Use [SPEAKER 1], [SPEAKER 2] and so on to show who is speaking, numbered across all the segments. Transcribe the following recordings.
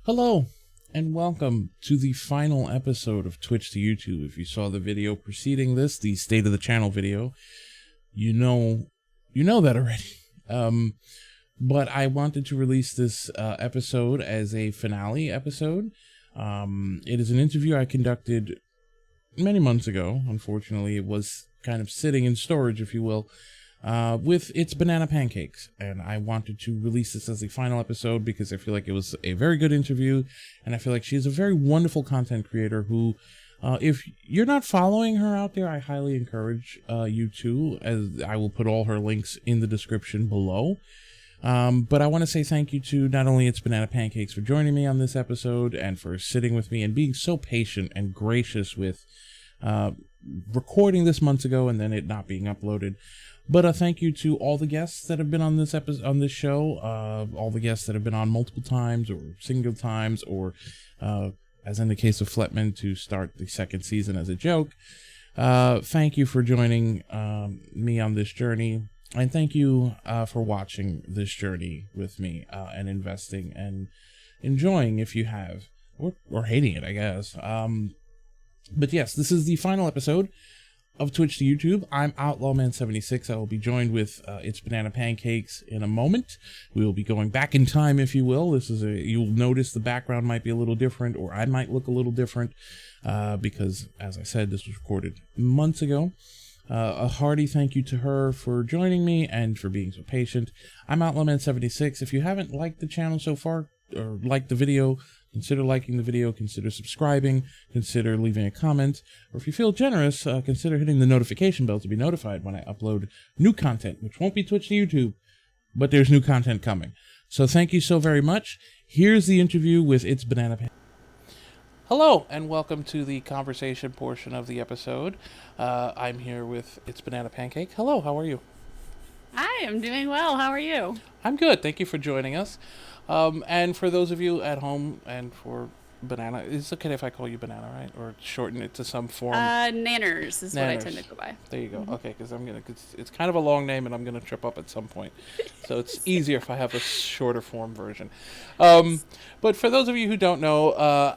[SPEAKER 1] Hello, and welcome to the final episode of Twitch to YouTube. If you saw the video preceding this, the State of the Channel video, you know that already. But I wanted to release this episode as a finale episode. It is an interview I conducted many months ago. Unfortunately, it was kind of sitting in storage, if you will, with ItsBnanapancakes, and I wanted to release this as the final episode because I feel like it was a very good interview, and I feel like she's a very wonderful content creator who, if you're not following her out there, I highly encourage you to, as I will put all her links in the description below. But I want to say thank you to not only ItsBnanapancakes for joining me on this episode and for sitting with me and being so patient and gracious with recording this months ago and then it not being uploaded. But thank you to all the guests that have been on this show, all the guests that have been on multiple times or single times, or as in the case of Fletman, to start the second season as a joke. Thank you for joining me on this journey, and thank you for watching this journey with me and investing and enjoying if you have, or hating it, I guess. But yes, this is the final episode of Twitch to YouTube. I'm OutlawMan76. I will be joined with ItsBnanapancakes in a moment. We will be going back in time, if you will. You'll notice the background might be a little different, or I might look a little different, because, as I said, this was recorded months ago. A hearty thank you to her for joining me and for being so patient. I'm OutlawMan76. If you haven't liked the channel so far, or liked the video, consider liking the video, consider subscribing, consider leaving a comment, or if you feel generous, consider hitting the notification bell to be notified when I upload new content, which won't be Twitch to YouTube, but there's new content coming. So thank you so very much. Here's the interview with ItsBnanapancake. Hello, and welcome to the conversation portion of the episode. I'm here with ItsBnanapancake. Hello, how are you?
[SPEAKER 2] Hi, I'm doing well. How are you?
[SPEAKER 1] I'm good. Thank you for joining us. And for those of you at home, and for Banana, it's okay if I call you Banana, right? Or shorten it to some form.
[SPEAKER 2] Nanners is what I tend to go by.
[SPEAKER 1] There you go. Mm-hmm. Okay, because it's kind of a long name, and I'm gonna trip up at some point. So it's easier if I have a shorter form version. But for those of you who don't know,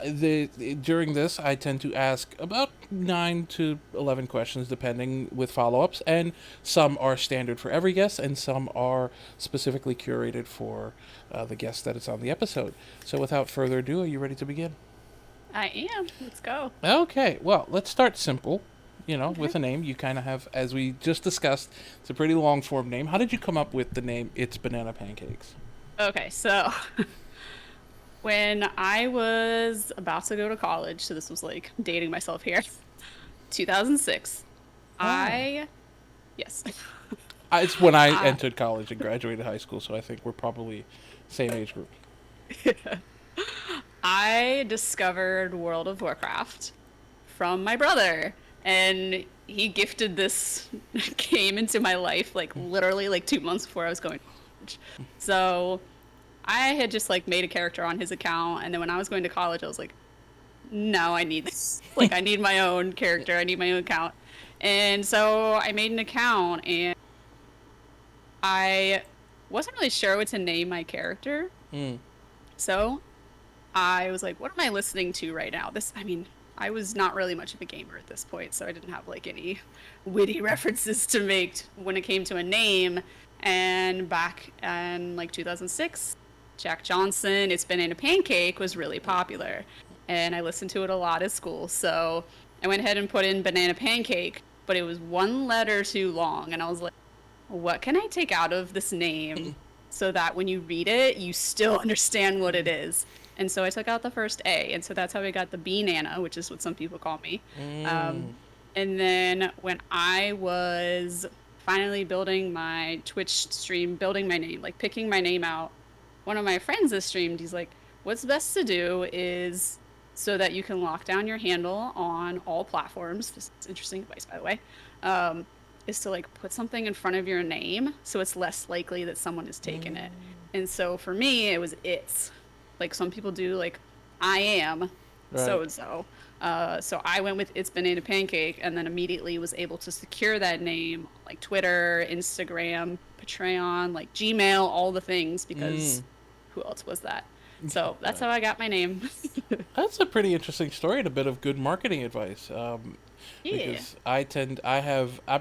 [SPEAKER 1] during this, I tend to ask about 9 to 11 questions, depending, with follow-ups, and some are standard for every guest, and some are specifically curated for the guest that is on the episode. So without further ado, are you ready to begin?
[SPEAKER 2] I am. Let's go.
[SPEAKER 1] Okay, well, let's start simple. With a name. You kind of have, as we just discussed, it's a pretty long form name. How did you come up with the name ItsBnanapancakes?
[SPEAKER 2] Okay, so when I was about to go to college, so this was like dating myself here, 2006, yes.
[SPEAKER 1] It's when I entered college and graduated high school, so I think we're probably same age group.
[SPEAKER 2] I discovered World of Warcraft from my brother, and he gifted this game into my life literally 2 months before I was going to college. So I had just made a character on his account, and then when I was going to college, I was like, no, I need this. I need my own character. I need my own account. And so I made an account, and I wasn't really sure what to name my character. So I was like, what am I listening to right now? I was not really much of a gamer at this point, so I didn't have any witty references to make when it came to a name. And back in 2006, Jack Johnson, ItsBnanapancake was really popular, and I listened to it a lot at school. So I went ahead and put in Banana Pancake, but it was one letter too long, and I was like, what can I take out of this name so that when you read it, you still understand what it is? And so I took out the first A, and so that's how we got the B-Nana, which is what some people call me. And then when I was finally building my Twitch stream, building my name, picking my name out, one of my friends that streamed, he's like, what's best to do is, so that you can lock down your handle on all platforms, this is interesting advice, by the way, is to put something in front of your name so it's less likely that someone has taken it. And so for me, it was It's. Some people do, I am so-and-so. So I went with ItsBnanapancake, and then immediately was able to secure that name, Twitter, Instagram, Patreon, Gmail, all the things, because who else was that? So that's how I got my name.
[SPEAKER 1] That's a pretty interesting story and a bit of good marketing advice.
[SPEAKER 2] Yeah.
[SPEAKER 1] Because I'm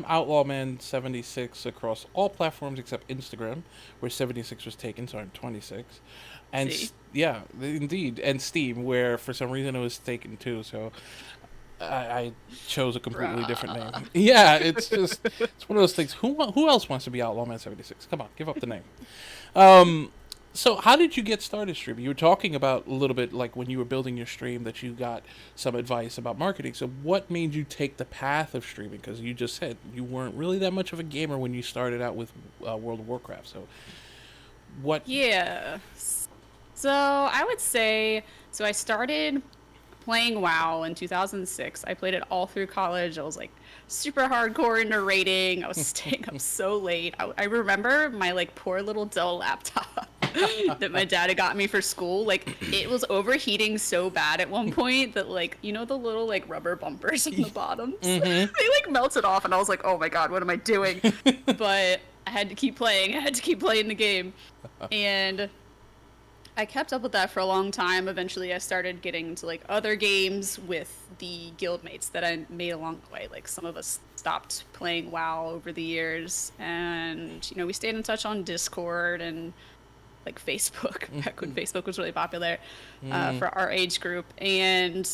[SPEAKER 1] Outlawman76 across all platforms except Instagram, where 76 was taken, so I'm 26. And
[SPEAKER 2] See.
[SPEAKER 1] yeah, indeed, and Steam, where for some reason it was taken too. So I chose a completely different name.
[SPEAKER 2] Bruh.
[SPEAKER 1] Yeah, it's one of those things. Who else wants to be Outlawman76? Come on, give up the name. Um, so how did you get started streaming? You were talking about a little bit like when you were building your stream that you got some advice about marketing. So what made you take the path of streaming? Because you just said you weren't really that much of a gamer when you started out with World of Warcraft. So what?
[SPEAKER 2] Yeah. So I would say, so I started playing WoW in 2006. I played it all through college. I was like super hardcore into raiding. I was staying up so late. I remember my like poor little Dell laptop that my dad had got me for school. Like it was overheating so bad at one point that like, you know, the little like rubber bumpers on the bottoms,
[SPEAKER 1] Mm-hmm.
[SPEAKER 2] they like melted off and I was like, oh my God, what am I doing? But I had to keep playing. I had to keep playing the game. And I kept up with that for a long time. Eventually, I started getting into like other games with the guildmates that I made along the way. Like some of us stopped playing WoW over the years, and you know we stayed in touch on Discord and like Facebook back when Facebook was really popular for our age group. And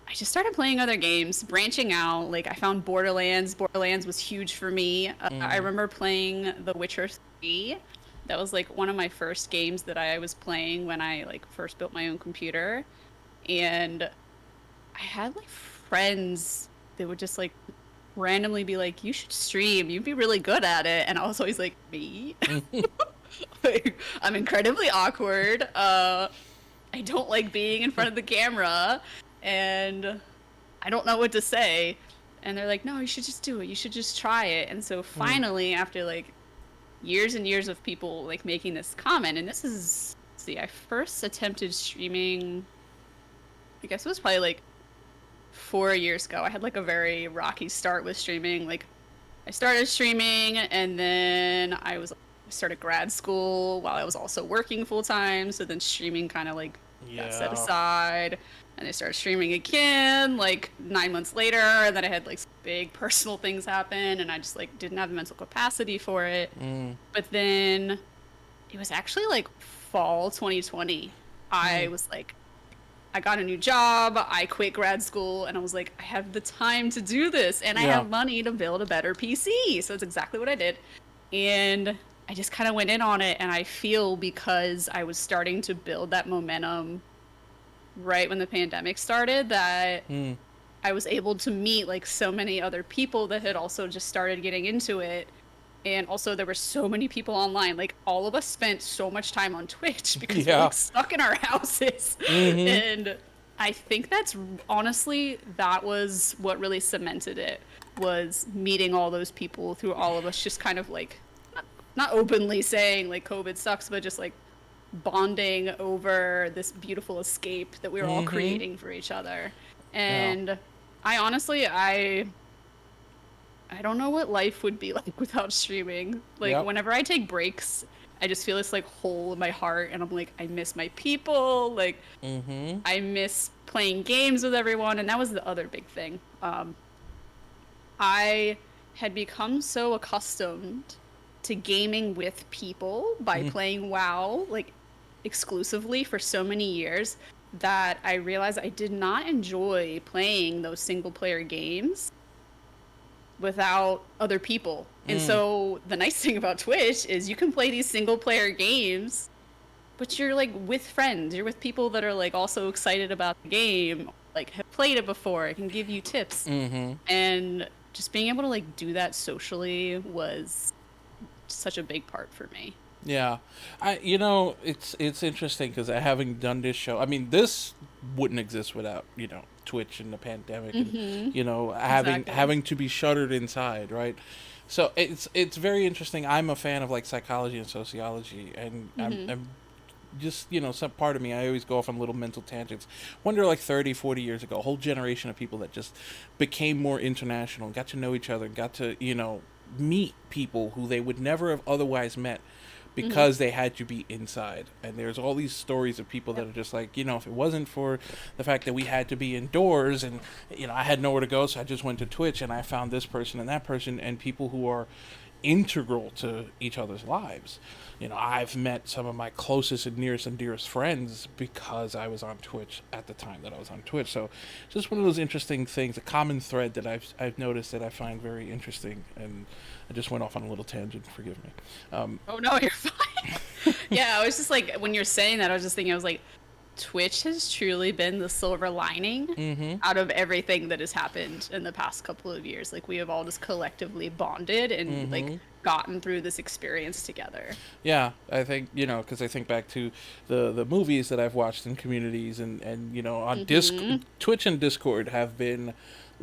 [SPEAKER 2] I just started playing other games, branching out. Like I found Borderlands. Borderlands was huge for me. I remember playing The Witcher 3. That was like one of my first games that I was playing when I like first built my own computer. And I had like friends that would just like randomly be like, you should stream, you'd be really good at it. And I was always like, me? Like, I'm incredibly awkward. I don't like being in front of the camera and I don't know what to say. And they're like, no, you should just do it. You should just try it. And so finally, after like years and years of people like making this comment, and this is, see, I first attempted streaming, I guess it was probably like 4 years ago. I had like a very rocky start with streaming. Like I started streaming and then I started grad school while I was also working full time. So then streaming kind of like got set aside, and I started streaming again like 9 months later. And then I had like some big personal things happen, and I just like didn't have the mental capacity for it. But then it was actually like fall 2020. I was like, I got a new job, I quit grad school, and I was like, I have the time to do this, and I have money to build a better PC. So it's exactly what I did. And I just kind of went in on it, and I feel because I was starting to build that momentum right when the pandemic started that I was able to meet like so many other people that had also just started getting into it. And also there were so many people online. Like all of us spent so much time on Twitch because we're like stuck in our houses. And I think that's honestly, that was what really cemented it, was meeting all those people through all of us just kind of like, not openly saying like COVID sucks, but just like bonding over this beautiful escape that we were all creating for each other. And I honestly, I don't know what life would be like without streaming. Like whenever I take breaks, I just feel this like hole in my heart, and I'm like, I miss my people. Like I miss playing games with everyone. And that was the other big thing. I had become so accustomed to gaming with people by playing WoW like exclusively for so many years that I realized I did not enjoy playing those single player games without other people. And so the nice thing about Twitch is you can play these single player games, but you're like with friends, you're with people that are like also excited about the game, like have played it before, it can give you tips. And just being able to like do that socially was such a big part for me.
[SPEAKER 1] Yeah, it's interesting because having done this show, I mean, this wouldn't exist without Twitch and the pandemic, and having to be shuttered inside, right? So it's very interesting. I'm a fan of like psychology and sociology, and I'm just some part of me, I always go off on little mental tangents. Wonder like 30-40 years ago, a whole generation of people that just became more international, got to know each other, got to meet people who they would never have otherwise met because they had to be inside. And there's all these stories of people that are just like, you know, if it wasn't for the fact that we had to be indoors and, you know, I had nowhere to go, so I just went to Twitch and I found this person and that person and people who are integral to each other's lives. You know, I've met some of my closest and dearest friends because I was on Twitch at the time that I was on Twitch. So just one of those interesting things, a common thread that I've noticed that I find very interesting. And I just went off on a little tangent, forgive me.
[SPEAKER 2] Oh no, you're fine. Yeah, I was just like, when you're saying that, I was just thinking, I was like, Twitch has truly been the silver lining out of everything that has happened in the past couple of years. Like, we have all just collectively bonded and like gotten through this experience together.
[SPEAKER 1] Yeah, I think, you know, because I think back to the movies that I've watched in communities and you know, on Twitch and Discord have been,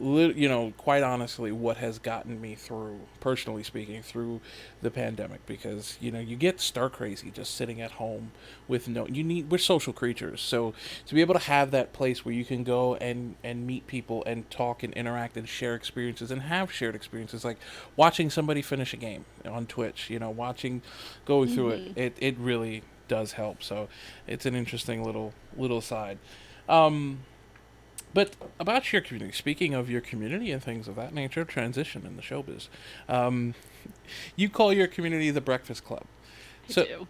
[SPEAKER 1] you know, quite honestly, what has gotten me through, personally speaking, through the pandemic. Because, you know, you get star crazy just sitting at home with we're social creatures. So to be able to have that place where you can go and meet people and talk and interact and share experiences and have shared experiences, like watching somebody finish a game on Twitch, you know, going through it really does help. So it's an interesting little side. But about your community, speaking of your community and things of that nature, transition in the showbiz, you call your community the Breakfast Club. So,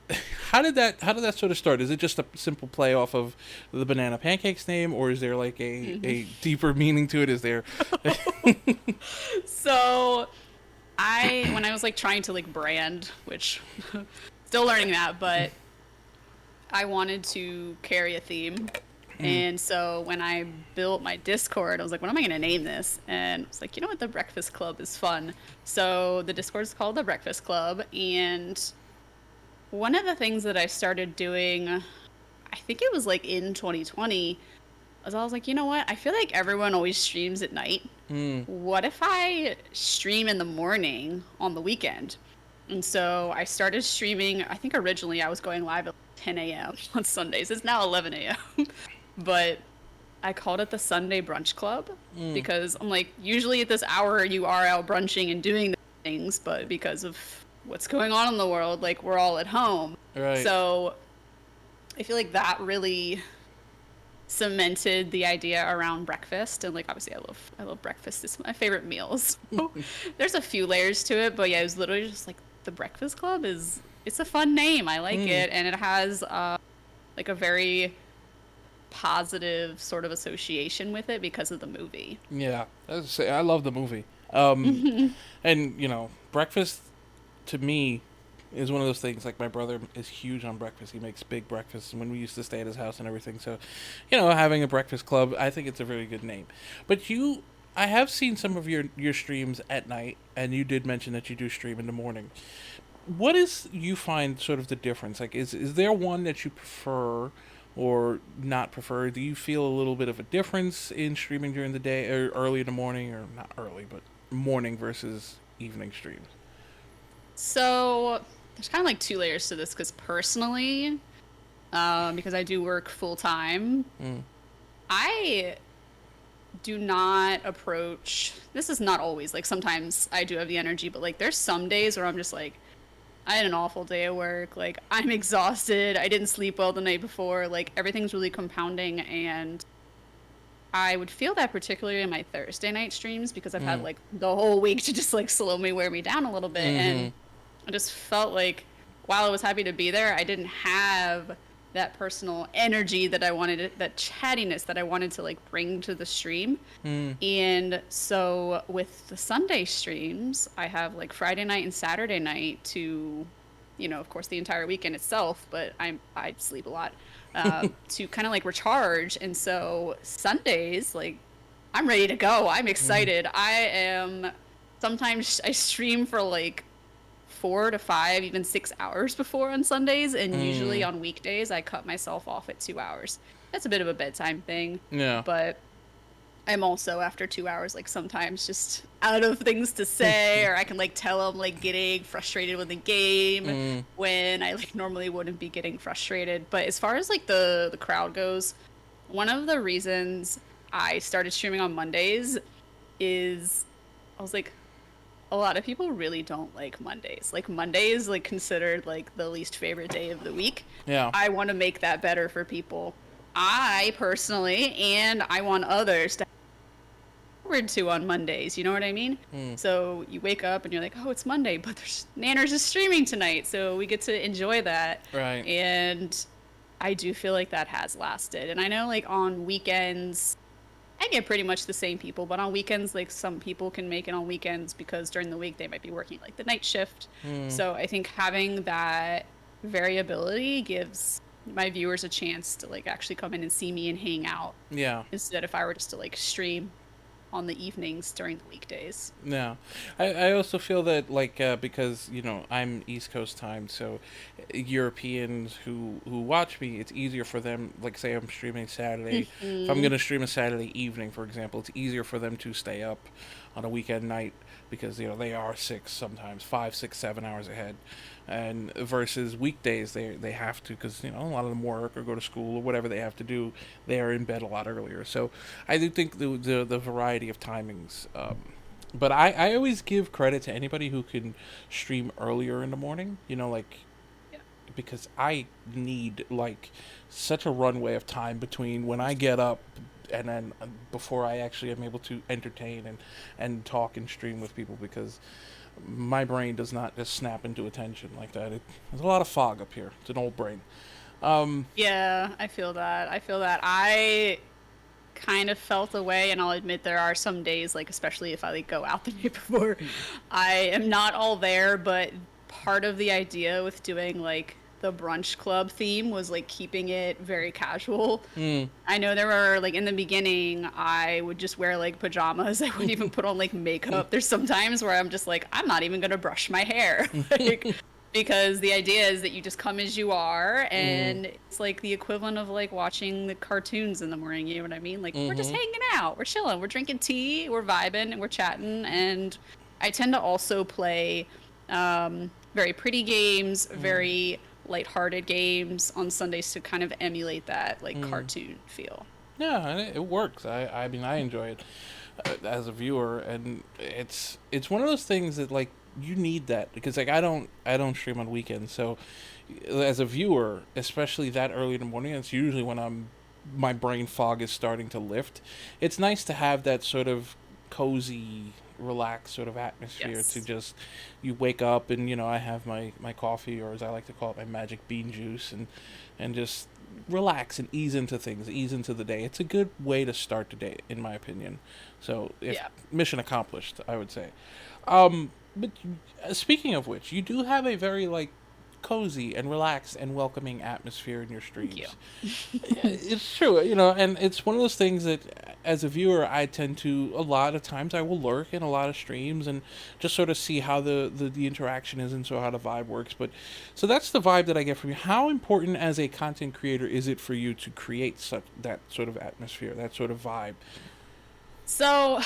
[SPEAKER 1] how did that sort of start? Is it just a simple play off of the Banana Pancakes name, or is there like a deeper meaning to it? Is there?
[SPEAKER 2] So, when I was like trying to like brand, which still learning that, but I wanted to carry a theme. And so when I built my Discord, I was like, what am I going to name this? And I was like, you know what? The Breakfast Club is fun. So the Discord is called the Breakfast Club. And one of the things that I started doing, I think it was like in 2020, was I was like, you know what? I feel like everyone always streams at night. What if I stream in the morning on the weekend? And so I started streaming. I think originally I was going live at 10 a.m. on Sundays. It's now 11 a.m. But I called it the Sunday Brunch Club because I'm like, usually at this hour you are out brunching and doing things, but because of what's going on in the world, like, we're all at home. Right. So I feel like that really cemented the idea around breakfast. And like, obviously I love breakfast. It's my favorite meals. So there's a few layers to it, but yeah, it was literally just like, the Breakfast Club it's a fun name. I like it. And it has like a very positive sort of association with it because of the movie.
[SPEAKER 1] Yeah, I love the movie. And you know, breakfast to me is one of those things. Like, my brother is huge on breakfast. He makes big breakfasts when we used to stay at his house and everything. So, you know, having a breakfast club, I think it's a very good name. But I have seen some of your streams at night, and you did mention that you do stream in the morning. What is you find sort of the difference? Like, is there one that you prefer or not prefer? Do you feel a little bit of a difference in streaming during the day or early in the morning, or not early, but morning versus evening streams?
[SPEAKER 2] So there's kind of like two layers to this, because personally, because I do work full time, I do not approach, this is not always, like, sometimes I do have the energy, but like, there's some days where I'm just like, I had an awful day at work. Like, I'm exhausted. I didn't sleep well the night before. Like, everything's really compounding. And I would feel that particularly in my Thursday night streams, because I've had like the whole week to just like slowly wear me down a little bit. And I just felt like, while I was happy to be there, I didn't have that personal energy that I wanted, that chattiness that I wanted to like bring to the stream. And so with the Sunday streams, I have like Friday night and Saturday night to, you know, of course the entire weekend itself, but I sleep a lot, to kind of like recharge. And so Sundays, like, I'm ready to go. I'm excited. Sometimes I stream for like 4 to 5, even 6 hours before on Sundays, and usually on weekdays I cut myself off at 2 hours. That's a bit of a bedtime thing. Yeah. But I'm also, after 2 hours, like, sometimes just out of things to say, or I can like tell I'm like getting frustrated with the game when I like normally wouldn't be getting frustrated. But as far as like the crowd goes, one of the reasons I started streaming on Mondays is I was like, a lot of people really don't like Mondays. Like Monday is like considered like the least favorite day of the week.
[SPEAKER 1] Yeah.
[SPEAKER 2] I want to make that better for people. I personally, and I want others to look forward to on Mondays. You know what I mean?
[SPEAKER 1] Mm.
[SPEAKER 2] So you wake up and you're like, oh, it's Monday, but there's Nanners is streaming tonight, so we get to enjoy that.
[SPEAKER 1] Right.
[SPEAKER 2] And I do feel like that has lasted. And I know like on weekends I get pretty much the same people, but on weekends, like some people can make it on weekends because during the week they might be working like the night shift.
[SPEAKER 1] Mm.
[SPEAKER 2] So I think having that variability gives my viewers a chance to like actually come in and see me and hang out
[SPEAKER 1] Yeah.
[SPEAKER 2] instead if I were just to like stream on the evenings during the weekdays.
[SPEAKER 1] Yeah, I also feel that like because I'm East Coast time, so Europeans who watch me, it's easier for them. Like say I'm streaming Saturday, if I'm
[SPEAKER 2] Hmm.
[SPEAKER 1] gonna stream a Saturday evening, for example, it's easier for them to stay up on a weekend night because they are 6, sometimes 5, 6, 7 hours ahead, and versus weekdays they have to because a lot of them work or go to school or whatever they have to do. They are in bed a lot earlier, so I do think the variety of timings. But I always give credit to anybody who can stream earlier in the morning. Like
[SPEAKER 2] Yeah.
[SPEAKER 1] because I need like such a runway of time between when I get up and then before I actually am able to entertain and talk and stream with people because my brain does not just snap into attention like that. There's a lot of fog up here. It's an old brain. Um,
[SPEAKER 2] Yeah, I feel that. I feel that. I kind of felt the way, and I'll admit there are some days, like especially if I like go out the day before, I am not all there, but part of the idea with doing like the brunch club theme was like keeping it very casual.
[SPEAKER 1] mm,
[SPEAKER 2] I know there were like in the beginning, I would just wear like pajamas. I wouldn't even put on like makeup. There's some times where I'm just like, I'm not even gonna brush my hair. Like, because the idea is that you just come as you are,
[SPEAKER 1] mm,
[SPEAKER 2] and it's like the equivalent of like watching the cartoons in the morning. You know what I mean? Like, we're just
[SPEAKER 1] mm-hmm,
[SPEAKER 2] hanging out, we're chilling, we're drinking tea, we're vibing, and we're chatting. And I tend to also play very pretty games,
[SPEAKER 1] mm,
[SPEAKER 2] very lighthearted games on Sundays to kind of emulate that like
[SPEAKER 1] mm.
[SPEAKER 2] cartoon feel.
[SPEAKER 1] Yeah, and it works. I mean I enjoy it as a viewer, and it's one of those things that like you need that because like I don't stream on weekends, so as a viewer, especially that early in the morning, it's usually when my brain fog is starting to lift. It's nice to have that sort of cozy, relaxed sort of atmosphere to
[SPEAKER 2] Yes.
[SPEAKER 1] just you wake up and I have my coffee, or as I like to call it, my magic bean juice, and just relax and ease into things, ease into the day. It's a good way to start the day, in my opinion. So, if
[SPEAKER 2] Yeah.
[SPEAKER 1] mission accomplished, I would say. But speaking of which, you do have a very like cozy and relaxed and welcoming atmosphere in your
[SPEAKER 2] Thank you.
[SPEAKER 1] streams. It's true, and it's one of those things that, as a viewer, I tend to a lot of times I will lurk in a lot of streams and just sort of see how the interaction is and so how the vibe works. But so that's the vibe that I get from you. How important as a content creator is it for you to create such that sort of atmosphere, that sort of vibe?
[SPEAKER 2] So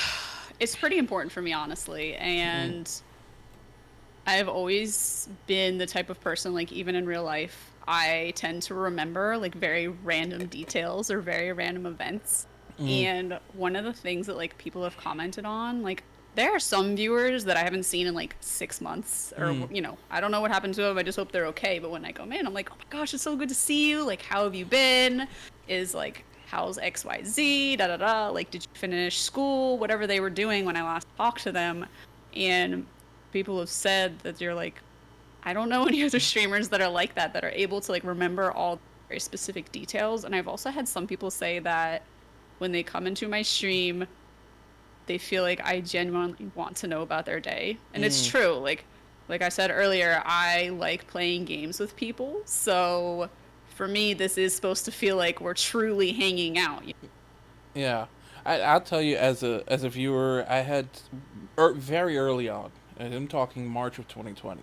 [SPEAKER 2] it's pretty important for me, honestly.
[SPEAKER 1] Mm,
[SPEAKER 2] And I've always been the type of person, like, even in real life, I tend to remember like very random details or very random events.
[SPEAKER 1] mm,
[SPEAKER 2] And one of the things that like people have commented on, like, there are some viewers that I haven't seen in like 6 months, or,
[SPEAKER 1] mm,
[SPEAKER 2] I don't know what happened to them. I just hope they're okay. But when I come in, I'm like, oh my gosh, it's so good to see you. Like, how have you been? Is like, how's XYZ? Da da da. Like, did you finish school? Whatever they were doing when I last talked to them. And people have said that you're like, I don't know any other streamers that are like that are able to like remember all very specific details. And I've also had some people say that when they come into my stream, they feel like I genuinely want to know about their day. And it's
[SPEAKER 1] mm.
[SPEAKER 2] true. Like I said earlier, I like playing games with people. So for me, this is supposed to feel like we're truly hanging out.
[SPEAKER 1] Yeah, I'll tell you as a viewer, I had very early on, and I'm talking March of 2020.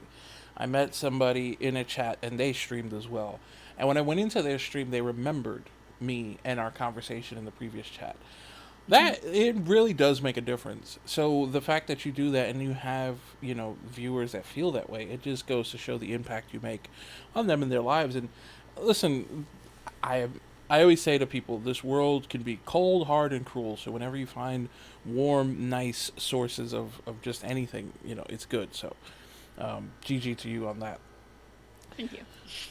[SPEAKER 1] I met somebody in a chat, and they streamed as well. And when I went into their stream, they remembered me and our conversation in the previous chat.
[SPEAKER 2] Mhm.
[SPEAKER 1] That it really does make a difference. So the fact that you do that and you have viewers that feel that way, it just goes to show the impact you make on them in their lives. And listen, I am. I always say to people, this world can be cold, hard, and cruel. So whenever you find warm, nice sources of just anything, it's good. So, GG to you on that.
[SPEAKER 2] Thank you.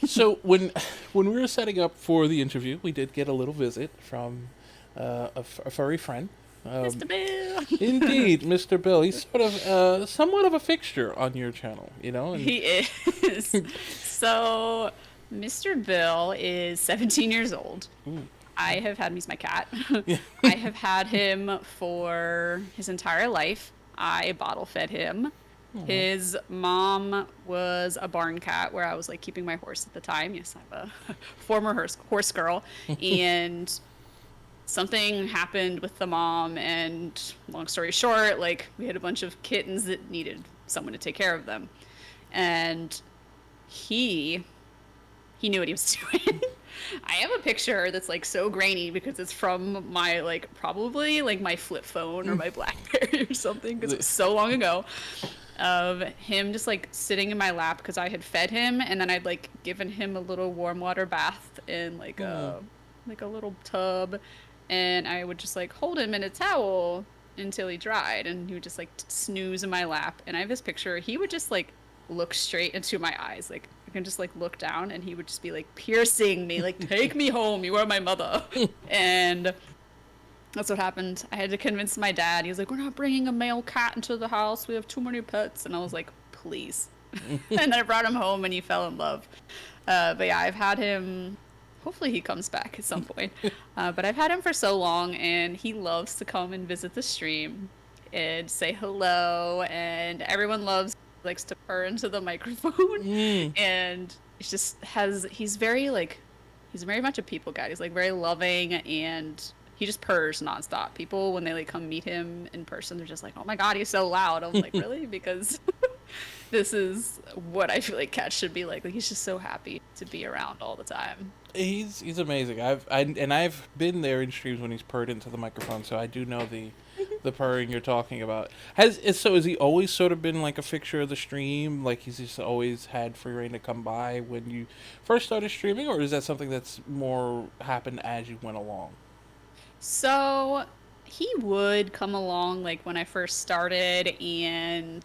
[SPEAKER 1] So when we were setting up for the interview, we did get a little visit from a furry friend.
[SPEAKER 2] Mr. Bill.
[SPEAKER 1] Indeed, Mr. Bill. He's sort of somewhat of a fixture on your channel, And
[SPEAKER 2] He is. So, Mr. Bill is 17 years old.
[SPEAKER 1] Ooh.
[SPEAKER 2] I have had him, he's my cat. I have had him for his entire life. I bottle fed him. Aww. His mom was a barn cat where I was like keeping my horse at the time. Yes, I'm a former horse girl. And something happened with the mom, and long story short, like we had a bunch of kittens that needed someone to take care of them. And he knew what he was doing. I have a picture that's like so grainy because it's from my like probably like my flip phone or my BlackBerry or something because it was so long ago, of him just like sitting in my lap because I had fed him, and then I'd like given him a little warm water bath in like a little tub, and I would just like hold him in a towel until he dried, and he would just like snooze in my lap. And I have this picture. He would just like look straight into my eyes, like I can just like look down, and he would just be like piercing me, like take me home, you are my mother. And that's what happened. I had to convince my dad. He was like, we're not bringing a male cat into the house, we have too many pets. And I was like, please. And then I brought him home, and he fell in love. But yeah, I've had him, hopefully he comes back at some point. But I've had him for so long, and he loves to come and visit the stream and say hello, and everyone likes to purr into the microphone. And it's just he's very much a people guy. He's like very loving, and he just purrs nonstop. People, when they like come meet him in person, they're just like, oh my god, he's so loud. I'm like, really? Because this is what I feel like cats should be like. Like, he's just so happy to be around all the time.
[SPEAKER 1] He's amazing. I've been there in streams when he's purred into the microphone, so I do know the purring you're talking about. Has he always sort of been like a fixture of the stream? Like, he's just always had free reign to come by when you first started streaming, or is that something that's more happened as you went along?
[SPEAKER 2] So he would come along like when I first started, and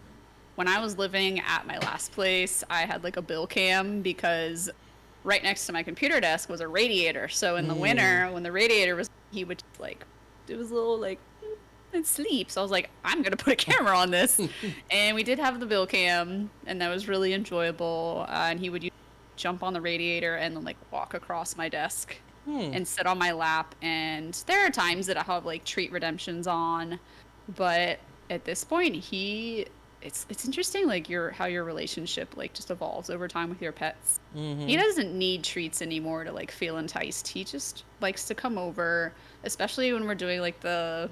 [SPEAKER 2] when I was living at my last place, I had like a bill cam because right next to my computer desk was a radiator. So in the winter, when the radiator was, he would like, it was a little like, and sleep. So I was like, I'm gonna put a camera on this. And we did have the bill cam, and that was really enjoyable. And he would jump on the radiator and then like walk across my desk and sit on my lap. And there are times that I have like treat redemptions on, but at this point it's interesting like how your relationship like just evolves over time with your pets. He doesn't need treats anymore to like feel enticed. He just likes to come over, especially when we're doing like the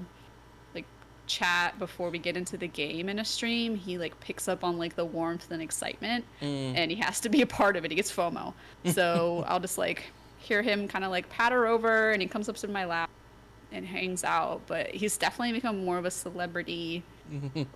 [SPEAKER 2] chat before we get into the game in a stream. He like picks up on like the warmth and excitement, and he has to be a part of it. He gets FOMO. So I'll just like hear him kind of like patter over, and he comes up to my lap and hangs out. But he's definitely become more of a celebrity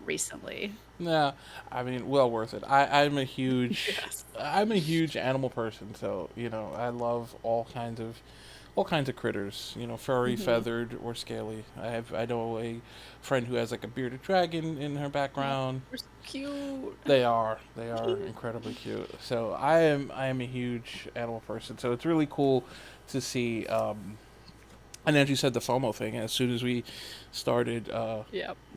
[SPEAKER 2] recently.
[SPEAKER 1] Yeah, I mean, well worth it. I'm a huge I'm a huge animal person, so I love all kinds of critters, furry, feathered, or scaly. I know a friend who has like a bearded dragon in her background.
[SPEAKER 2] They're so cute.
[SPEAKER 1] They are incredibly cute. So I am a huge animal person. So it's really cool to see. And as you said, the FOMO thing. As soon as we started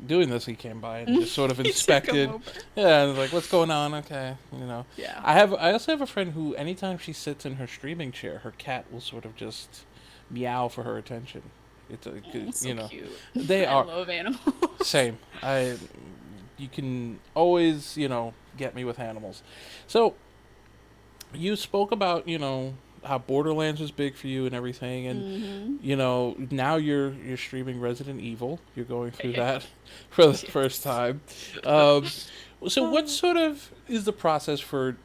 [SPEAKER 1] doing this, he came by and just sort of inspected. Yeah, and was like, "What's going on?" Okay,
[SPEAKER 2] Yeah.
[SPEAKER 1] I also have a friend who, anytime she sits in her streaming chair, her cat will sort of just meow for her attention. It's
[SPEAKER 2] so cute.
[SPEAKER 1] They
[SPEAKER 2] I
[SPEAKER 1] are.
[SPEAKER 2] love animals.
[SPEAKER 1] Same. You can always get me with animals. So you spoke about how Borderlands was big for you and everything, and now you're streaming Resident Evil. You're going through that for the first time. So what sort of is the process for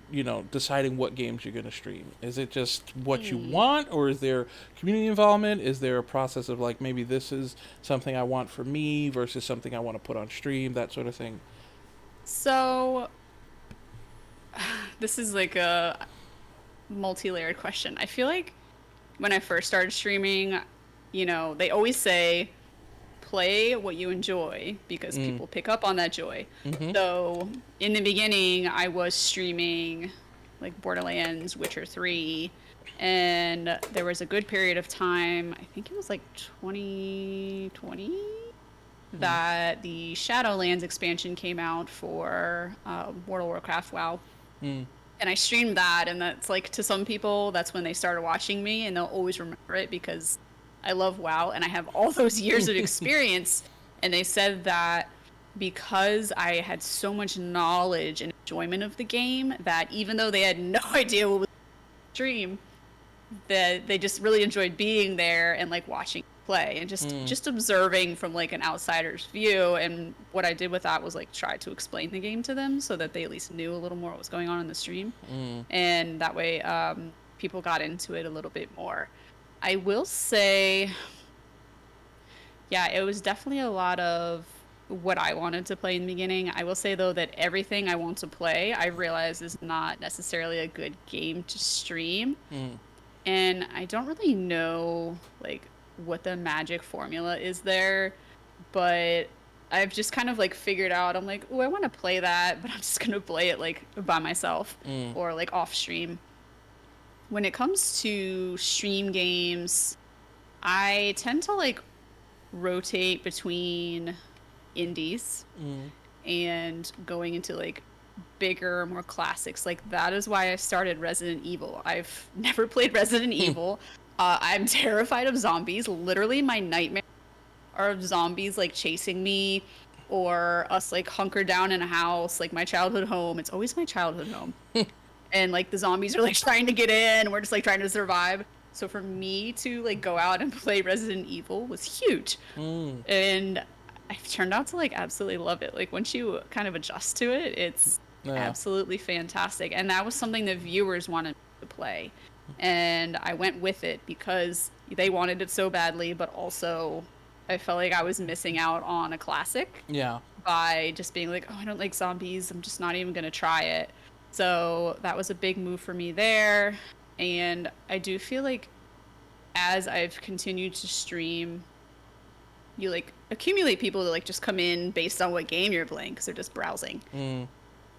[SPEAKER 1] deciding what games you're going to stream? Is it just what you want, or is there community involvement? Is there a process of like, maybe this is something I want for me versus something I want to put on stream, that sort of thing?
[SPEAKER 2] So this is like a multi-layered question. I feel like when I first started streaming, you know, they always say play what you enjoy because people pick up on that joy. So in the beginning, I was streaming like Borderlands, Witcher 3, and there was a good period of time, I think it was like 2020, that the Shadowlands expansion came out for World of Warcraft WoW. And I streamed that, and that's like, to some people, that's when they started watching me, and they'll always remember it because I love WoW and I have all those years of experience. And they said that because I had so much knowledge and enjoyment of the game, that even though they had no idea what was stream, that they just really enjoyed being there and like watching play and just observing from like an outsider's view. And what I did with that was like try to explain the game to them so that they at least knew a little more what was going on in the stream. And that way people got into it a little bit more. I will say, yeah, it was definitely a lot of what I wanted to play in the beginning. I will say, though, that everything I want to play, I realize is not necessarily a good game to stream. And I don't really know, like, what the magic formula is there, but I've just kind of, like, figured out, I'm like, oh, I want to play that, but I'm just going to play it, like, by myself or, like, off stream. When it comes to stream games, I tend to like rotate between indies and going into like bigger, more classics. Like that is why I started Resident Evil. I've never played Resident Evil. I'm terrified of zombies. Literally my nightmare are of zombies like chasing me or us like hunkered down in a house, like my childhood home. It's always my childhood home. And like the zombies are like trying to get in and we're just like trying to survive. So for me to like go out and play Resident Evil was huge. And I've turned out to like absolutely love it. Like once you kind of adjust to it, it's absolutely fantastic. And that was something that viewers wanted to play. And I went with it because they wanted it so badly, but also I felt like I was missing out on a classic.
[SPEAKER 1] Yeah.
[SPEAKER 2] By just being like, oh, I don't like zombies. I'm just not even going to try it. So that was a big move for me there. And I do feel like as I've continued to stream, you like accumulate people that like just come in based on what game you're playing because they're just browsing.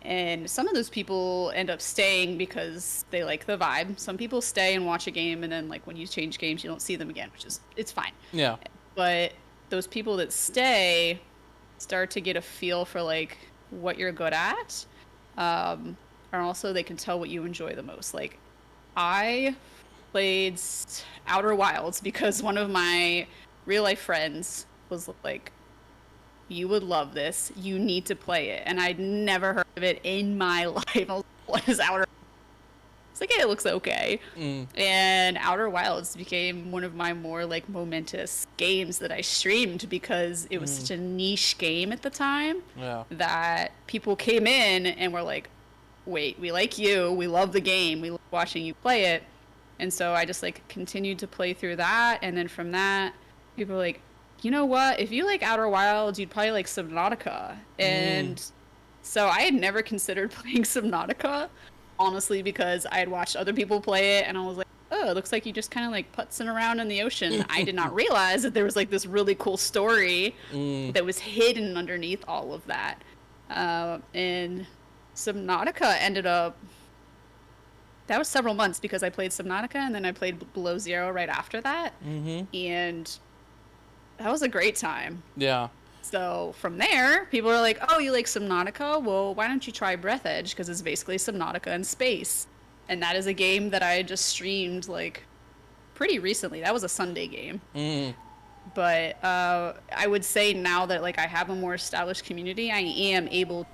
[SPEAKER 2] And some of those people end up staying because they like the vibe. Some people stay and watch a game, and then like when you change games, you don't see them again, which is, it's fine.
[SPEAKER 1] Yeah.
[SPEAKER 2] But those people that stay start to get a feel for like what you're good at. And also they can tell what you enjoy the most. Like I played Outer Wilds because one of my real life friends was like, you would love this. You need to play it. And I'd never heard of it in my life. I was like, what is Outer? It's like, hey, it looks okay. And Outer Wilds became one of my more like momentous games that I streamed because it was such a niche game at the time that people came in and were like, wait, we like you, we love the game, we love watching you play it. And so I just like continued to play through that, and then from that people were like, you know what, if you like Outer Wilds, you'd probably like Subnautica. And so I had never considered playing Subnautica, honestly, because I had watched other people play it and I was like, oh, it looks like you just kind of like putzing around in the ocean. I did not realize that there was like this really cool story that was hidden underneath all of that. And Subnautica ended up, that was several months because I played Subnautica and then I played Below Zero right after that. And that was a great time.
[SPEAKER 1] Yeah.
[SPEAKER 2] So from there, people are like, oh, you like Subnautica? Well, why don't you try Breath Edge? Because it's basically Subnautica in space. And that is a game that I just streamed like pretty recently. That was a Sunday game. But I would say now that like I have a more established community, I am able to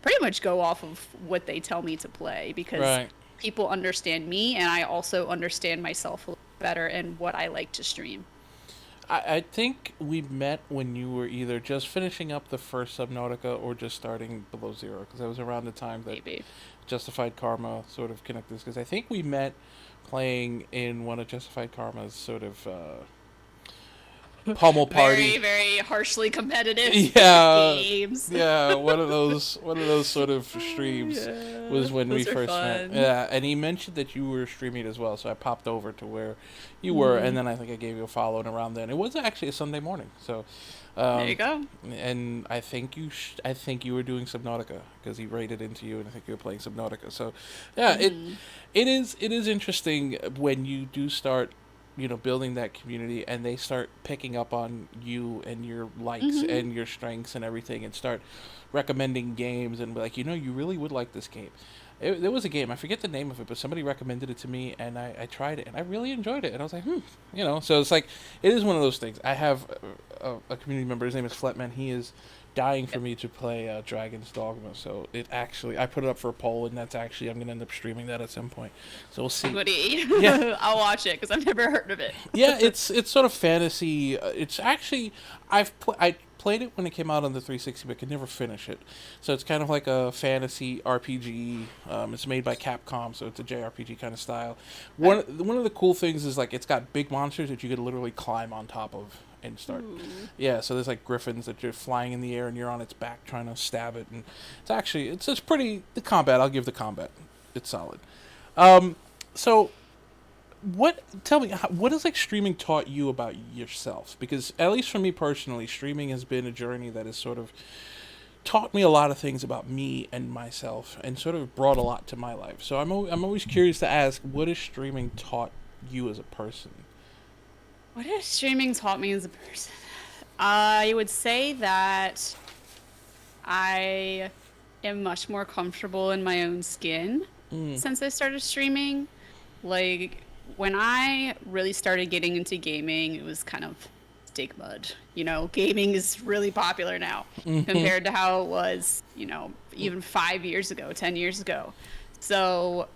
[SPEAKER 2] pretty much go off of what they tell me to play because people understand me and I also understand myself a little better and what I like to stream.
[SPEAKER 1] I think we met when you were either just finishing up the first Subnautica or just starting Below Zero, because that was around the time that Justified Karma sort of connected us, because I think we met playing in one of Justified Karma's sort of pummel party.
[SPEAKER 2] Very, very harshly competitive games.
[SPEAKER 1] Yeah, one of those sort of streams. was when we
[SPEAKER 2] Those are
[SPEAKER 1] first met.
[SPEAKER 2] fun.
[SPEAKER 1] Yeah, and he mentioned that you were streaming as well, so I popped over to where you were, and
[SPEAKER 2] Mm,
[SPEAKER 1] then I think I gave you a follow, and around then it was actually a Sunday morning. So,
[SPEAKER 2] there you
[SPEAKER 1] um,
[SPEAKER 2] go.
[SPEAKER 1] and I think I think you were doing Subnautica because he rated into you, and I think you were playing Subnautica. So, yeah,
[SPEAKER 2] Hmm.
[SPEAKER 1] it is interesting when you do start, building that community, and they start picking up on you and your likes
[SPEAKER 2] Hmm.
[SPEAKER 1] and your strengths and everything, and start recommending games and be like, you really would like this game. There was a game, I forget the name of it, but somebody recommended it to me, and I tried it, and I really enjoyed it, and I was like, so it's like, it is one of those things. I have a community member, his name is Fletman, he is dying for
[SPEAKER 2] Yep.
[SPEAKER 1] me to play Dragon's Dogma, so I put it up for a poll, and that's actually, I'm going to end up streaming that at some point, so we'll see.
[SPEAKER 2] Goody.
[SPEAKER 1] Yeah,
[SPEAKER 2] I'll watch it because I've never heard of it.
[SPEAKER 1] yeah, it's sort of fantasy. It's actually I played it when it came out on the 360, but could never finish it. So it's kind of like a fantasy RPG. It's made by Capcom, so it's a JRPG kind of style.
[SPEAKER 2] Okay.
[SPEAKER 1] One of the cool things is like it's got big monsters that you could literally climb on top of and start.
[SPEAKER 2] Ooh.
[SPEAKER 1] Yeah, so there's like griffins that you're flying in the air and you're on its back trying to stab it, and it's pretty, the combat. I'll give the combat. It's solid. So tell me, what has like streaming taught you about yourself? Because at least for me personally, streaming has been a journey that has sort of taught me a lot of things about me and myself, and sort of brought a lot to my life. So I'm always curious to ask, what has streaming taught you as a person?
[SPEAKER 2] What has streaming taught me as a person? I would say that I am much more comfortable in my own skin
[SPEAKER 1] Mm.
[SPEAKER 2] since I started streaming. Like, when I really started getting into gaming, it was kind of stigma'd. Gaming is really popular now
[SPEAKER 1] Mm-hmm.
[SPEAKER 2] compared to how it was, even 5 years ago, 10 years ago. So,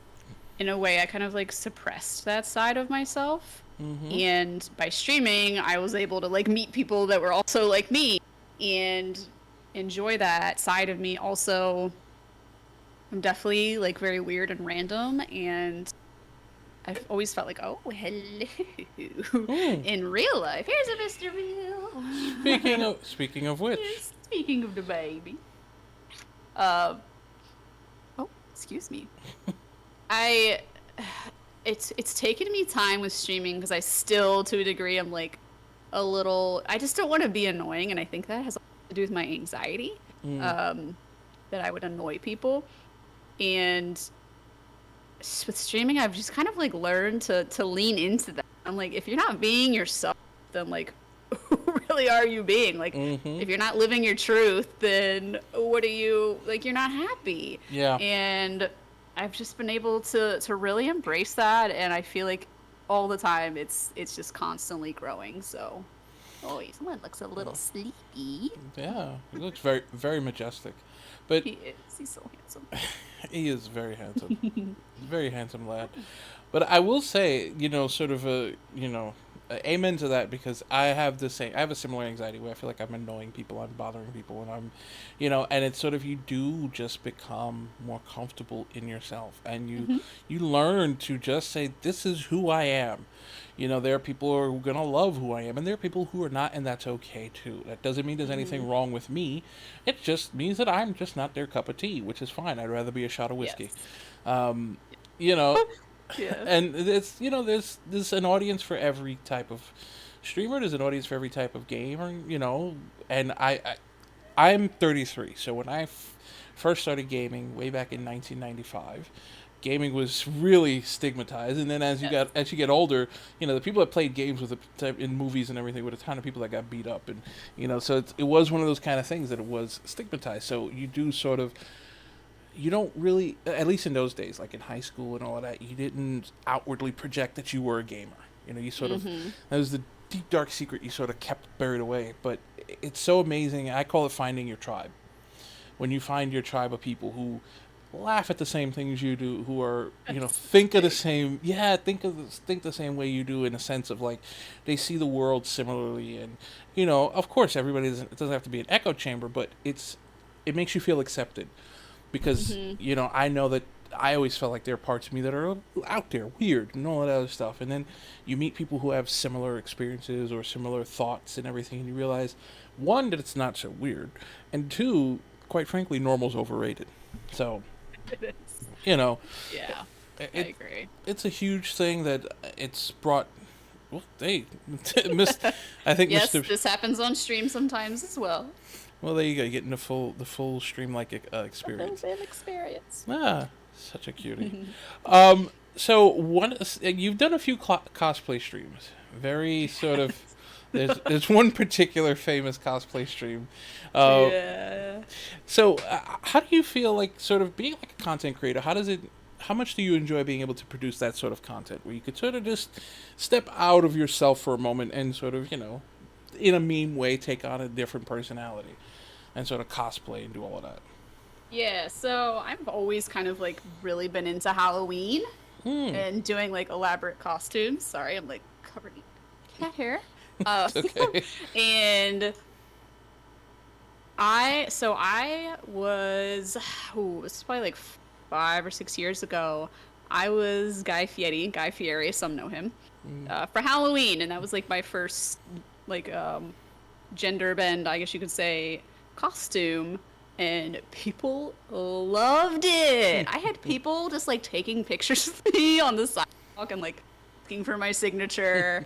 [SPEAKER 2] in a way, I kind of like suppressed that side of myself.
[SPEAKER 1] Mm-hmm.
[SPEAKER 2] And by streaming, I was able to like meet people that were also like me and enjoy that side of me. Also, I'm definitely like very weird and random, and I've always felt like, oh, hello.
[SPEAKER 1] Mm.
[SPEAKER 2] In real life, here's a Mr. Real.
[SPEAKER 1] Speaking of which,
[SPEAKER 2] Yes, speaking of the baby. Uh, oh, excuse me. I it's taken me time with streaming because I still, to a degree, I'm like a little. I just don't want to be annoying, and I think that has a lot to do with my anxiety.
[SPEAKER 1] mm,
[SPEAKER 2] Um, that I would annoy people, and with streaming, I've just kind of like learned to lean into that. I'm like, if you're not being yourself, then like, who really are you being? Like,
[SPEAKER 1] mm-hmm.
[SPEAKER 2] if you're not living your truth, then what are you like? You're not happy,
[SPEAKER 1] Yeah.
[SPEAKER 2] and I've just been able to really embrace that, and I feel like all the time it's just constantly growing. So, oh, someone looks a little sleepy.
[SPEAKER 1] Yeah, he looks very, very majestic, but
[SPEAKER 2] He is. He's so handsome.
[SPEAKER 1] he is very handsome. Very handsome lad. But I will say, sort of amen to that, because I have a similar anxiety where I feel like I'm annoying people, I'm bothering people, and and it's sort of, you do just become more comfortable in yourself, and
[SPEAKER 2] Hmm.
[SPEAKER 1] you learn to just say, this is who I am. There are people who are gonna love who I am, and there are people who are not, and that's okay too. That doesn't mean there's
[SPEAKER 2] Hmm.
[SPEAKER 1] anything wrong with me. It just means that I'm just not their cup of tea, which is fine. I'd rather be a shot of whiskey.
[SPEAKER 2] Yes.
[SPEAKER 1] Um, you know,
[SPEAKER 2] Yeah.
[SPEAKER 1] and it's there's an audience for every type of streamer. There's an audience for every type of gamer. And I'm 33, so when I first started gaming way back in 1995, gaming was really stigmatized. And then
[SPEAKER 2] Yes.
[SPEAKER 1] as you get older, the people that played games with in movies and everything were the kind of people that got beat up, and so it was one of those kind of things that it was stigmatized. So you do sort of, you don't really, at least in those days, like in high school and all of that, you didn't outwardly project that you were a gamer. You sort of,
[SPEAKER 2] Hmm.
[SPEAKER 1] that was the deep dark secret you sort of kept buried away. But it's so amazing. I call it finding your tribe. When you find your tribe of people who laugh at the same things you do, who are,
[SPEAKER 2] That's
[SPEAKER 1] think of the
[SPEAKER 2] great.
[SPEAKER 1] same, think the same way you do, in a sense of like, they see the world similarly. And of course, everybody doesn't, it doesn't have to be an echo chamber, but it makes you feel accepted, because
[SPEAKER 2] Hmm.
[SPEAKER 1] I know that I always felt like there are parts of me that are out there, weird, and all that other stuff. And then you meet people who have similar experiences or similar thoughts and everything, and you realize, one, that it's not so weird, and two, quite frankly, normal's overrated. So,
[SPEAKER 2] It is.
[SPEAKER 1] You know,
[SPEAKER 2] Yeah,
[SPEAKER 1] it,
[SPEAKER 2] I agree.
[SPEAKER 1] it's a huge thing that it's brought. Well, hey, missed. I think
[SPEAKER 2] Yes,
[SPEAKER 1] Mr.
[SPEAKER 2] this happens on stream sometimes as well.
[SPEAKER 1] Well, there you go, getting the full stream like
[SPEAKER 2] A full
[SPEAKER 1] experience.
[SPEAKER 2] bit experience.
[SPEAKER 1] Ah, such a cutie. So you've done a few cosplay streams. Very sort of. There's one particular famous cosplay stream.
[SPEAKER 2] Yeah.
[SPEAKER 1] So how do you feel like sort of being like a content creator? How much do you enjoy being able to produce that sort of content where you could sort of just step out of yourself for a moment and sort of, in a meme way, take on a different personality and sort of cosplay and do all of that?
[SPEAKER 2] Yeah, so I've always kind of like really been into Halloween and doing like elaborate costumes. Sorry, I'm like covered in cat hair.
[SPEAKER 1] Okay.
[SPEAKER 2] And I was, this was probably like 5 or 6 years ago. I was Guy Fieri, some know him, for Halloween, and that was like my first like gender bend, I guess you could say, costume, and people loved it. I had people just like taking pictures of me on the sidewalk and like asking for my signature.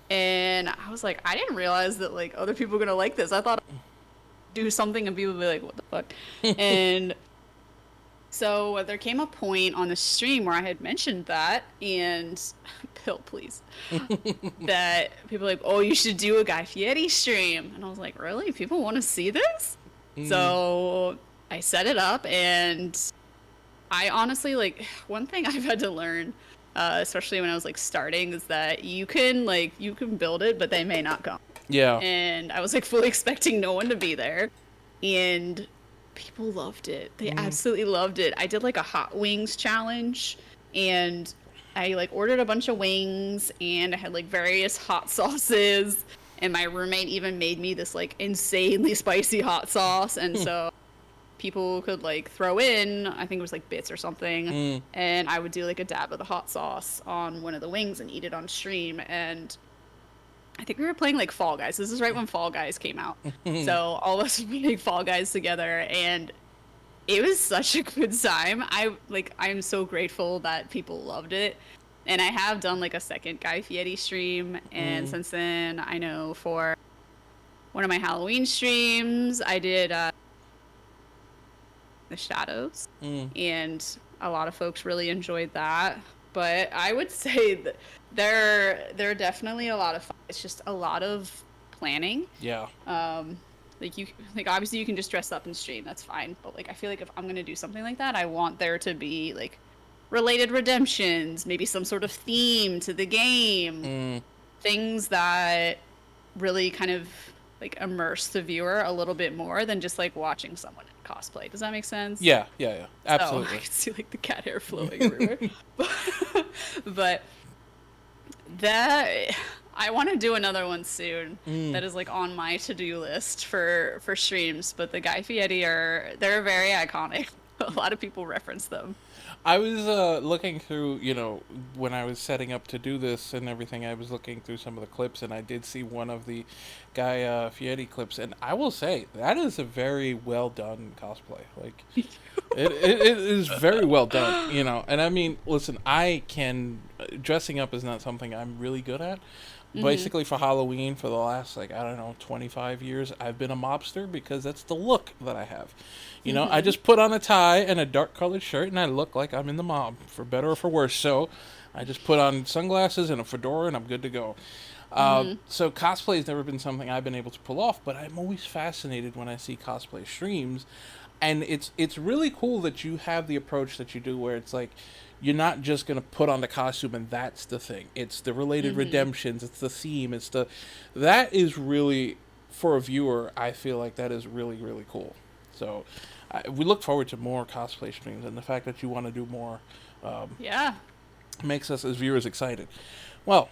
[SPEAKER 2] And I was like, I didn't realize that like other people were gonna like this. I thought I'd do something and people would be like, what the fuck? And so there came a point on the stream where I had mentioned that, and Bill, please, that people were like, oh, you should do a Guy Fieri stream. And I was like, really? People want to see this? So I set it up, and I honestly, like, one thing I've had to learn, especially when I was like starting, is that you can build it, but they may not come.
[SPEAKER 1] Yeah.
[SPEAKER 2] And I was like fully expecting no one to be there, and people loved it. They absolutely loved it. I did like a hot wings challenge, and I like ordered a bunch of wings, and I had like various hot sauces, and my roommate even made me this like insanely spicy hot sauce, and so people could like throw in, I think it was like bits or something, and I would do like a dab of the hot sauce on one of the wings and eat it on stream. And I think we were playing like Fall Guys. This is right when Fall Guys came out. So all of us were playing Fall Guys together, and it was such a good time. I'm so grateful that people loved it. And I have done like a second Guy Fieri stream, and since then, I know for one of my Halloween streams, I did the Shadows, and a lot of folks really enjoyed that. But I would say that they're definitely a lot of fun. It's just a lot of planning.
[SPEAKER 1] Yeah.
[SPEAKER 2] Like obviously you can just dress up and stream, that's fine. But like I feel like if I'm gonna do something like that, I want there to be like related redemptions, maybe some sort of theme to the game, things that really kind of like immerse the viewer a little bit more than just like watching someone in cosplay. Does that make sense?
[SPEAKER 1] Yeah. Absolutely.
[SPEAKER 2] So I can see like the cat hair flowing everywhere. But that I want to do another one soon. That is like on my to-do list for streams. But the Guy Fieri they're very iconic. A lot of people reference them.
[SPEAKER 1] I was looking through, when I was setting up to do this and everything, I was looking through some of the clips, and I did see one of the Guy Fieri clips, and I will say, that is a very well done cosplay. Like, it is very well done, And I mean, listen, dressing up is not something I'm really good at. Basically, for Halloween, for the last, 25 years, I've been a mobster because that's the look that I have. I just put on a tie and a dark-colored shirt, and I look like I'm in the mob, for better or for worse. So I just put on sunglasses and a fedora, and I'm good to go. So cosplay has never been something I've been able to pull off, but I'm always fascinated when I see cosplay streams. And it's really cool that you have the approach that you do, where it's like, you're not just going to put on the costume and that's the thing. It's the related redemptions. It's the theme. That is really, for a viewer, I feel like that is really, really cool. So we look forward to more cosplay streams, and the fact that you want to do more makes us as viewers excited. Well,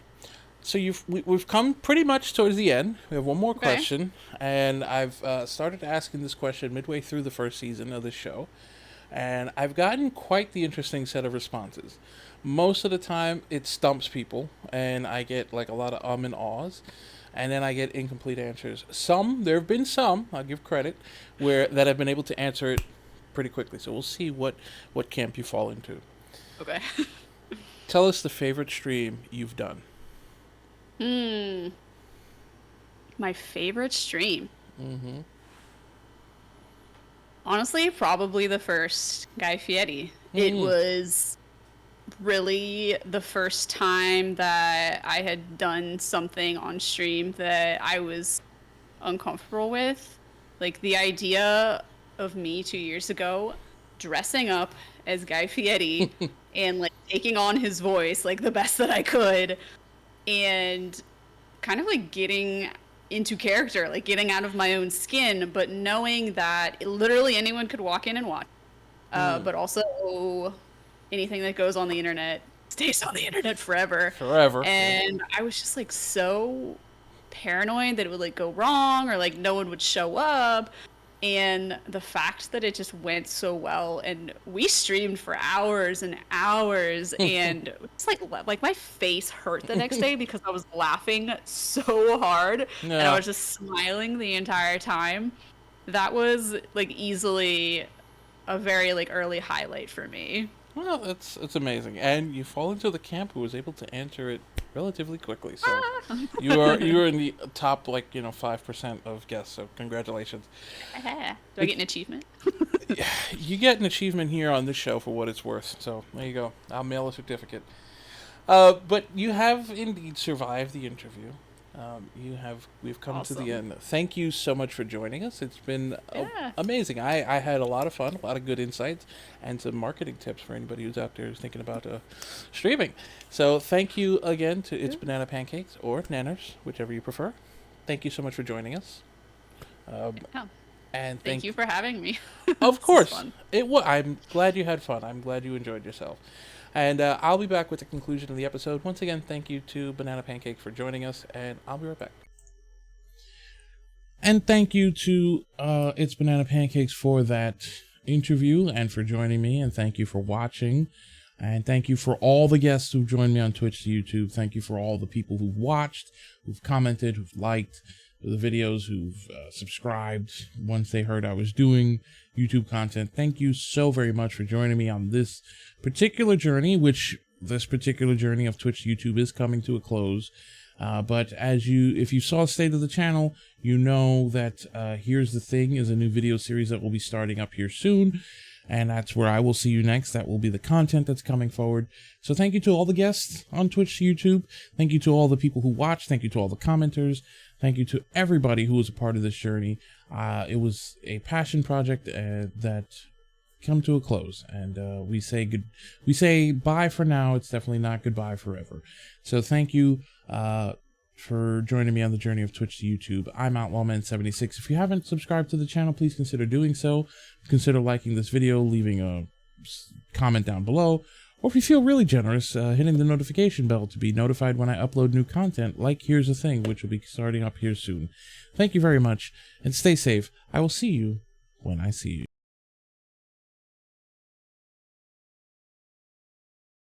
[SPEAKER 1] so we've come pretty much towards the end. We have one more question, and I've started asking this question midway through the first season of this show. And I've gotten quite the interesting set of responses. Most of the time, it stumps people, and I get like a lot of and ahs, and then I get incomplete answers. There have been some, I'll give credit, that I've been able to answer it pretty quickly, so we'll see what camp you fall into.
[SPEAKER 2] Okay.
[SPEAKER 1] Tell us the favorite stream you've done.
[SPEAKER 2] My favorite stream.
[SPEAKER 1] Mm-hmm.
[SPEAKER 2] Honestly, probably the first Guy Fieri. It was really the first time that I had done something on stream that I was uncomfortable with. Like the idea of me 2 years ago dressing up as Guy Fieri and like taking on his voice like the best that I could and kind of like getting into character, like getting out of my own skin, but knowing that literally anyone could walk in and watch. But also anything that goes on the internet stays on the internet forever. And I was just like so paranoid that it would like go wrong or like no one would show up. And the fact that it just went so well, and we streamed for hours and hours, and it's like my face hurt the next day because I was laughing so hard, and I was just smiling the entire time. That was like easily a very like early highlight for me.
[SPEAKER 1] Well, it's amazing, and you fall into the camp who was able to answer it relatively quickly. So you are in the top 5% of guests. So congratulations.
[SPEAKER 2] Do I get an achievement?
[SPEAKER 1] You get an achievement here on this show for what it's worth. So there you go. I'll mail a certificate. But you have indeed survived the interview. We've come to the end. Thank you so much for joining us. It's been amazing. I had a lot of fun, a lot of good insights, and some marketing tips for anybody who's out there who's thinking about streaming. So thank you again to It's Banana Pancakes or Nanners, whichever you prefer. Thank you so much for joining us. And
[SPEAKER 2] thank you for having me.
[SPEAKER 1] Of course. I'm glad you had fun. I'm glad you enjoyed yourself. And I'll be back with the conclusion of the episode. Once again, thank you to Banana Pancake for joining us, and I'll be right back. And thank you to It's Banana Pancakes for that interview and for joining me, and thank you for watching. And thank you for all the guests who've joined me on Twitch to YouTube. Thank you for all the people who've watched, who've commented, who've liked the videos, who've subscribed once they heard I was doing YouTube content. Thank you so very much for joining me on this particular journey, which this particular journey of Twitch to YouTube is coming to a close. But if you saw State of the Channel, you know that Here's the Thing is a new video series that will be starting up here soon. And that's where I will see you next. That will be the content that's coming forward. So thank you to all the guests on Twitch to YouTube. Thank you to all the people who watched. Thank you to all the commenters. Thank you to everybody who was a part of this journey. It was a passion project that come to a close, and we say bye for now. It's definitely not goodbye forever. So thank you for joining me on the journey of Twitch to YouTube. I'm OutlawMan76. If you haven't subscribed to the channel, please consider doing so. Consider liking this video, leaving a comment down below, or if you feel really generous, hitting the notification bell to be notified when I upload new content, like Here's the Thing, which will be starting up here soon. Thank you very much, and stay safe. I will see you when I see you.